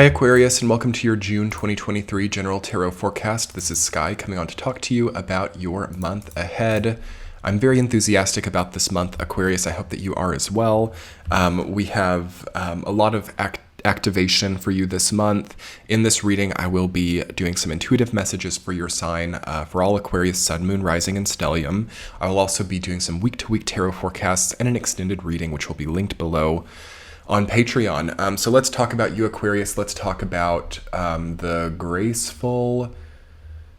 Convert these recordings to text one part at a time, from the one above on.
Hi Aquarius, and welcome to your June 2023 General Tarot Forecast. This is Sky coming on to talk to you about your month ahead. I'm very enthusiastic about this month, Aquarius. I hope that you are as well. We have a lot of activation for you this month. In this reading, I will be doing some intuitive messages for your sign, for all Aquarius, Sun, Moon, Rising, and Stellium. I will also be doing some week-to-week tarot forecasts and an extended reading, which will be linked below on Patreon. So let's talk about you, Aquarius. Let's talk about the graceful,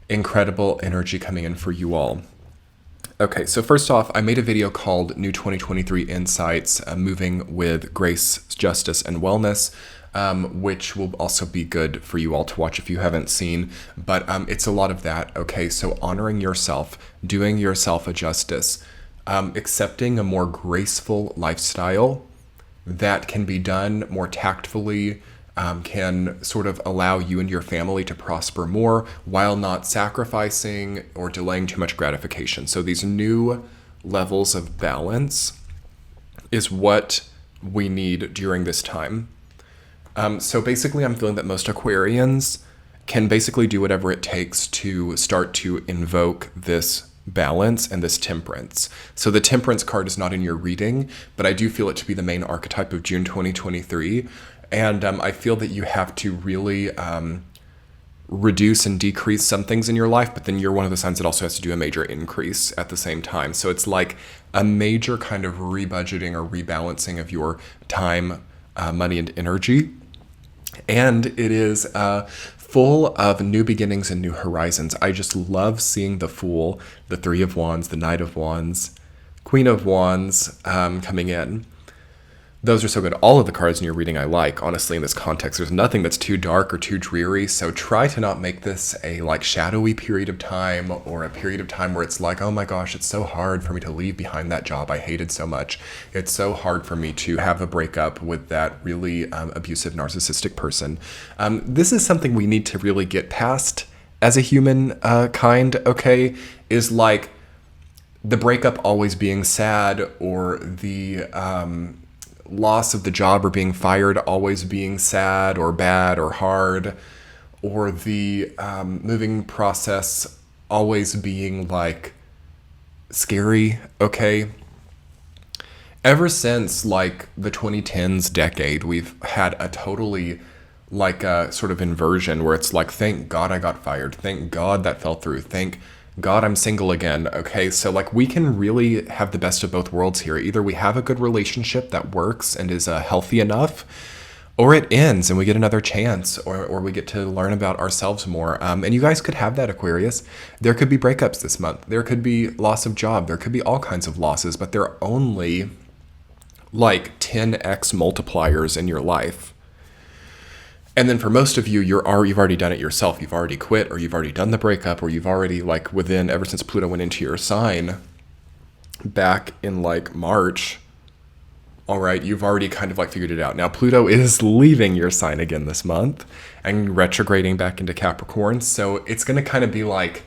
incredible energy coming in for you all. Okay, so first off, I made a video called New 2023 Insights, Moving with Grace, Justice, and Wellness, which will also be good for you all to watch if you haven't seen. But it's a lot of that, okay? So honoring yourself, doing yourself a justice, accepting a more graceful lifestyle that can be done more tactfully, can sort of allow you and your family to prosper more while not sacrificing or delaying too much gratification. So these new levels of balance is what we need during this time. So basically, I'm feeling that most Aquarians can basically do whatever it takes to start to invoke this balance and this temperance. So the temperance card is not in your reading, but I do feel it to be the main archetype of June 2023. And I feel that you have to really reduce and decrease some things in your life, but then you're one of the signs that also has to do a major increase at the same time. So it's like a major kind of rebudgeting or rebalancing of your time, money, and energy. And it is full of new beginnings and new horizons. I just love seeing the Fool, the Three of Wands, the Knight of Wands, Queen of Wands coming in. Those are so good. All of the cards in your reading I like, honestly, in this context. There's nothing that's too dark or too dreary, so try to not make this a shadowy period of time or a period of time where it's like, oh my gosh, it's so hard for me to leave behind that job I hated so much. It's so hard for me to have a breakup with that really abusive, narcissistic person. This is something we need to really get past as a human kind, okay? Is like the breakup always being sad, or the loss of the job or being fired always being sad or bad or hard, or the moving process always being like scary, okay? Ever since like the 2010s decade, we've had a totally like a sort of inversion where it's like, thank God I got fired, thank God that fell through, thank God I'm single again, okay? So like we can really have the best of both worlds here. Either we have a good relationship that works and is healthy enough, or it ends and we get another chance, or we get to learn about ourselves more. And you guys could have that, Aquarius. There could be breakups this month. There could be loss of job. There could be all kinds of losses, but they're only like 10x multipliers in your life. And then for most of you, you've already done it yourself. You've already quit, or you've already done the breakup, or you've already like ever since Pluto went into your sign back in like March, all right, you've already kind of like figured it out. Now Pluto is leaving your sign again this month and retrograding back into Capricorn. So it's going to kind of be like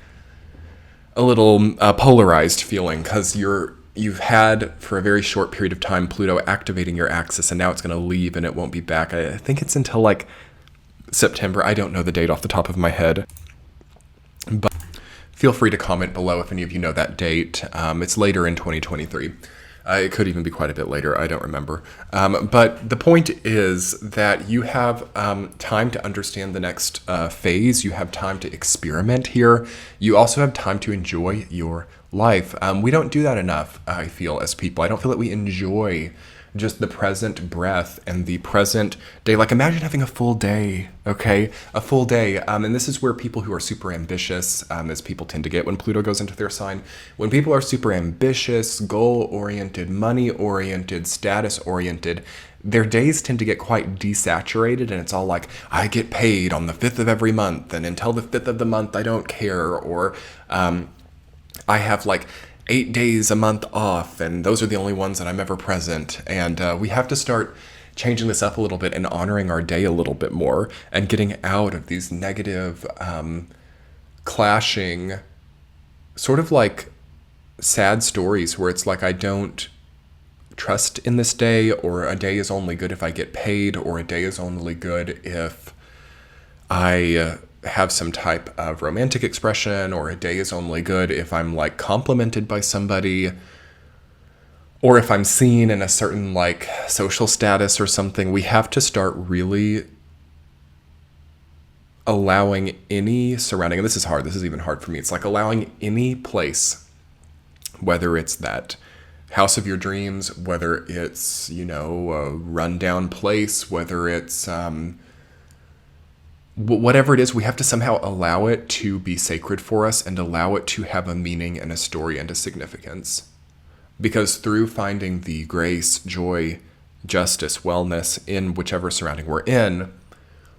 a little polarized feeling, because you've had for a very short period of time Pluto activating your axis, and now it's going to leave and it won't be back. I think it's until like September. I don't know the date off the top of my head, but feel free to comment below if any of you know that date. It's later in 2023. It could even be quite a bit later. I don't remember. But the point is that you have time to understand the next phase. You have time to experiment here. You also have time to enjoy your life. We don't do that enough, I feel, as people. I don't feel that we enjoy just the present breath and the present day. Like imagine having a full day, okay? A full day. And this is where people who are super ambitious, as people tend to get when Pluto goes into their sign, when people are super ambitious, goal-oriented, money-oriented, status-oriented, their days tend to get quite desaturated, and it's all like, I get paid on the 5th of every month, and until the 5th of the month, I don't care, or I have like 8 days a month off, and those are the only ones that I'm ever present. And we have to start changing this up a little bit and honoring our day a little bit more, and getting out of these negative, clashing, sort of like sad stories where it's like, I don't trust in this day, or a day is only good if I get paid, or a day is only good if I have some type of romantic expression, or a day is only good if I'm like complimented by somebody, or if I'm seen in a certain like social status or something. We have to start really allowing any surrounding, and this is hard, this is even hard for me. It's like allowing any place, whether it's that house of your dreams, whether it's, a rundown place, whether it's whatever it is, we have to somehow allow it to be sacred for us and allow it to have a meaning and a story and a significance. Because through finding the grace, joy, justice, wellness in whichever surrounding we're in,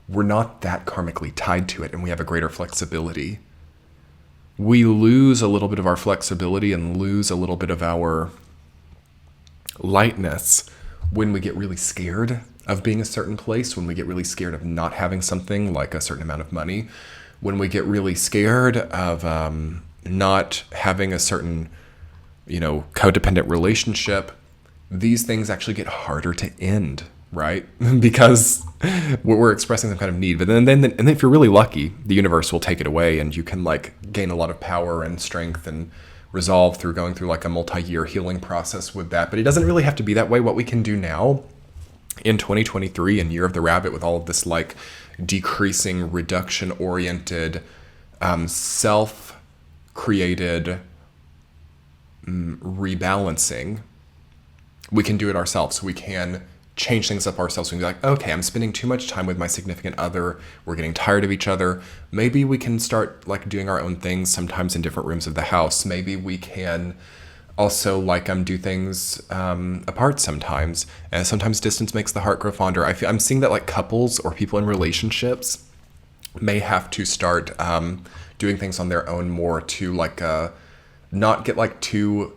we're not that karmically tied to it, and we have a greater flexibility. We lose a little bit of our flexibility and lose a little bit of our lightness when we get really scared of being a certain place, when we get really scared of not having something like a certain amount of money, when we get really scared of not having a certain, codependent relationship. These things actually get harder to end, right? Because we're expressing some kind of need. But then if you're really lucky, the universe will take it away, and you can like gain a lot of power and strength and resolve through going through like a multi-year healing process with that. But it doesn't really have to be that way. What we can do now in 2023 and Year of the Rabbit, with all of this like decreasing, reduction oriented, self-created rebalancing, we can do it ourselves. We can change things up ourselves. We can be like, okay, I'm spending too much time with my significant other. We're getting tired of each other. Maybe we can start like doing our own things, sometimes in different rooms of the house. Maybe we can also like do things apart sometimes. And sometimes distance makes the heart grow fonder. I'm seeing that like couples or people in relationships may have to start doing things on their own more to like not get like too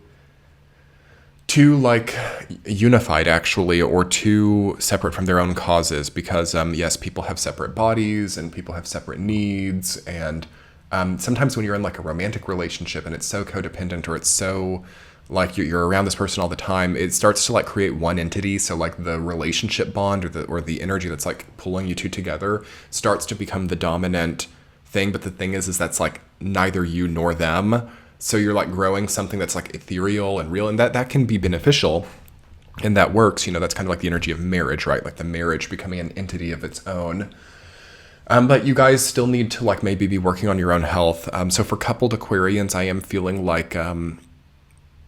like unified actually, or too separate from their own causes, because yes, people have separate bodies and people have separate needs, and sometimes when you're in like a romantic relationship and it's so codependent, or it's so like you're around this person all the time, it starts to like create one entity. So like the relationship bond or the energy that's like pulling you two together starts to become the dominant thing. But the thing is that's like neither you nor them. So you're like growing something that's like ethereal and real, and that can be beneficial, and that works. That's kind of like the energy of marriage, right? Like the marriage becoming an entity of its own. But you guys still need to like maybe be working on your own health. So for coupled Aquarians, I am feeling like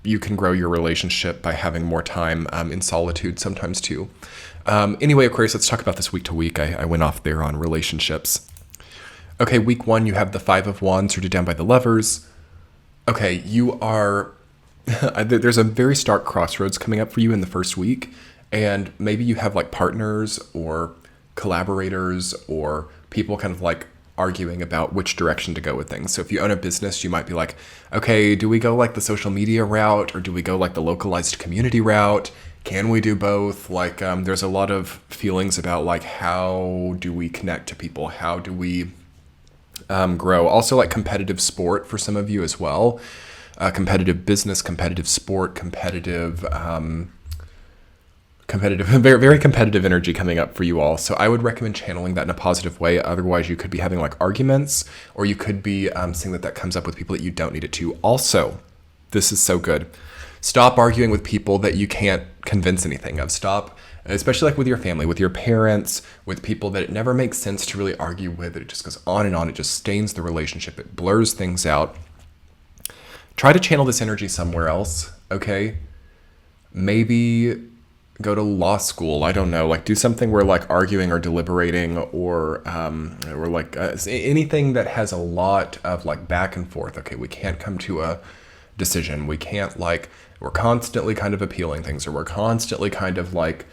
you can grow your relationship by having more time in solitude sometimes too. Anyway, Aquarius, let's talk about this week to week. I went off there on relationships. Okay, week 1, you have the 5 of Wands rooted down by the Lovers. Okay, you are, there's a very stark crossroads coming up for you in the first week, and maybe you have like partners or collaborators or people kind of like arguing about which direction to go with things. So if you own a business, you might be like, okay, do we go like the social media route, or do we go like the localized community route? Can we do both? Like there's a lot of feelings about like, how do we connect to people? How do we grow? Also like competitive sport for some of you as well. Competitive business, competitive sport, competitive, very, very competitive energy coming up for you all. So I would recommend channeling that in a positive way. Otherwise you could be having like arguments, or you could be seeing that comes up with people that you don't need it to. Also, this is so good. Stop arguing with people that you can't convince anything of. Stop, especially like with your family, with your parents, with people that it never makes sense to really argue with. It just goes on and on. It just stains the relationship. It blurs things out. Try to channel this energy somewhere else, okay? Maybe go to law school. I don't know, like do something where like arguing or deliberating or like anything that has a lot of like back and forth. Okay, we can't come to a decision. We can't like, we're constantly kind of appealing things, or we're constantly kind of like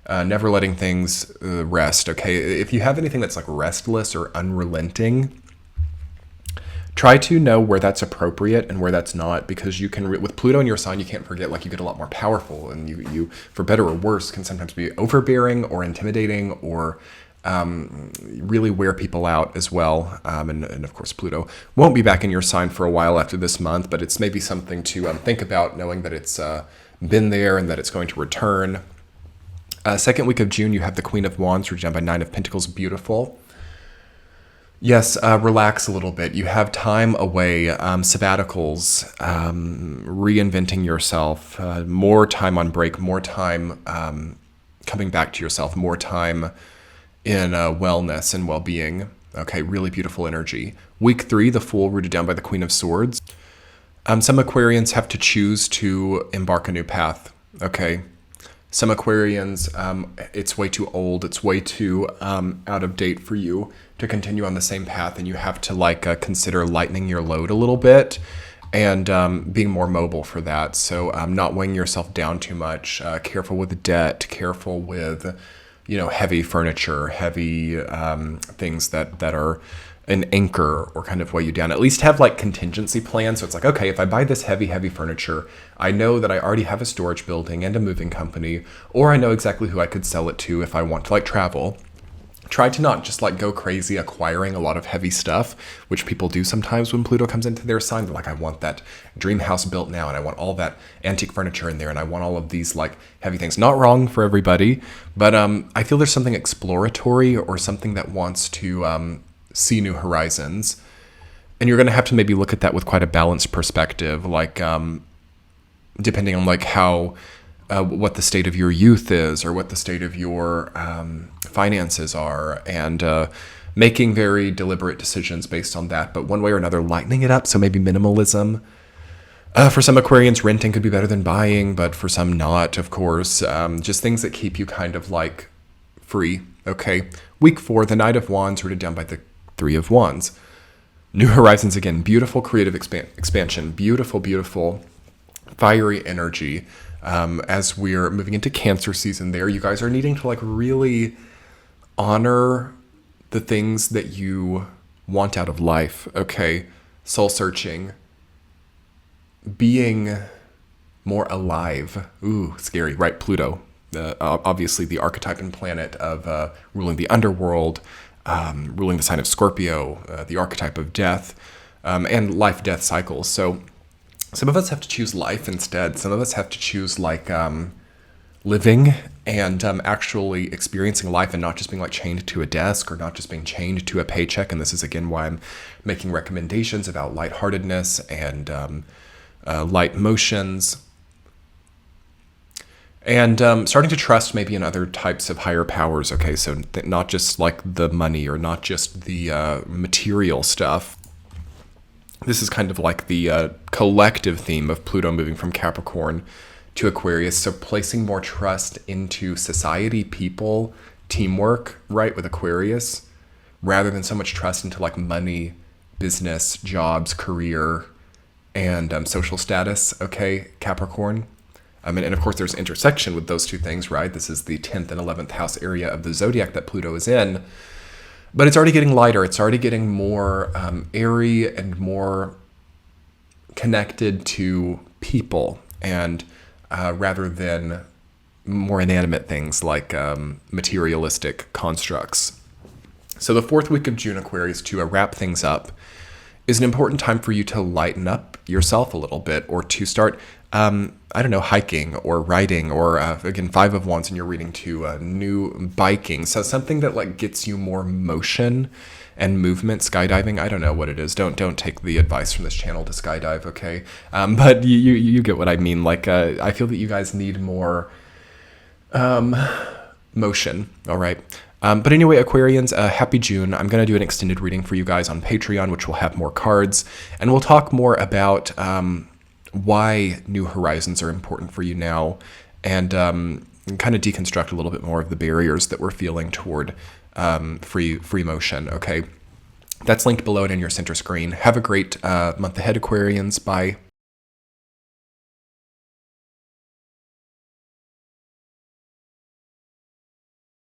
never letting things rest. Okay, if you have anything that's like restless or unrelenting, try to know where that's appropriate and where that's not, because you can, with Pluto in your sign, you can't forget, like you get a lot more powerful, and you for better or worse, can sometimes be overbearing or intimidating, or really wear people out as well. And of course, Pluto won't be back in your sign for a while after this month, but it's maybe something to think about, knowing that it's been there and that it's going to return. Second week of June, you have the Queen of Wands rooted down by 9 of Pentacles. Beautiful. Yes, relax a little bit. You have time away, sabbaticals, reinventing yourself, more time on break, more time coming back to yourself, more time in wellness and well-being. Okay, really beautiful energy. Week 3, the Fool rooted down by the Queen of Swords. Some Aquarians have to choose to embark a new path. Okay, some Aquarians, it's way too old, it's way too out of date for you to continue on the same path, and you have to consider lightening your load a little bit and being more mobile for that. So not weighing yourself down too much, careful with debt, careful with, heavy furniture, heavy things that are an anchor or kind of weigh you down. At least have contingency plans. So it's okay, if I buy this heavy furniture, I know that I already have a storage building and a moving company, or I know exactly who I could sell it to if I want to travel. Try to not just go crazy acquiring a lot of heavy stuff, which people do sometimes when Pluto comes into their sign. They're I want that dream house built now, and I want all that antique furniture in there, and I want all of these heavy things. Not wrong for everybody, but I feel there's something exploratory or something that wants to see new horizons. And you're going to have to maybe look at that with quite a balanced perspective, depending on how what the state of your youth is, or what the state of your finances are, and making very deliberate decisions based on that. But one way or another, lightening it up. So maybe minimalism. For some Aquarians, renting could be better than buying, but for some not, of course. Just things that keep you kind of free. Okay. Week 4, the Knight of Wands rooted down by the Three of Wands. New horizons again. Beautiful creative expansion. Beautiful fiery energy. As we're moving into Cancer season there, you guys are needing to really honor the things that you want out of life. Okay. Soul searching. Being more alive. Ooh, scary, right? Pluto. Obviously the archetype and planet of ruling the underworld, ruling the sign of Scorpio, the archetype of death, and life-death cycles. So some of us have to choose life instead. Some of us have to choose living and actually experiencing life, and not just being chained to a desk, or not just being chained to a paycheck. And this is again why I'm making recommendations about lightheartedness and light motions. And starting to trust maybe in other types of higher powers. Okay, so not just the money, or not just the material stuff. This is kind of the collective theme of Pluto moving from Capricorn to Aquarius. So placing more trust into society, people, teamwork, right, with Aquarius, rather than so much trust into money, business, jobs, career, and social status. Okay, Capricorn. And of course, there's intersection with those two things, right? This is the 10th and 11th house area of the zodiac that Pluto is in. But it's already getting lighter. It's already getting more airy and more connected to people, and rather than more inanimate things like materialistic constructs. So the 4th week of June, Aquarius, to wrap things up, is an important time for you to lighten up yourself a little bit, or to start, hiking or riding, or again, 5 of Wands, and you're reading to new biking. So something that gets you more motion and movement. Skydiving, I don't know what it is. Don't take the advice from this channel to skydive, okay? But you get what I mean. I feel that you guys need more motion, all right? But anyway, Aquarians, happy June. I'm going to do an extended reading for you guys on Patreon, which will have more cards. And we'll talk more about why new horizons are important for you now, and kind of deconstruct a little bit more of the barriers that we're feeling toward free motion, okay? That's linked below and in your center screen. Have a great month ahead, Aquarians. Bye.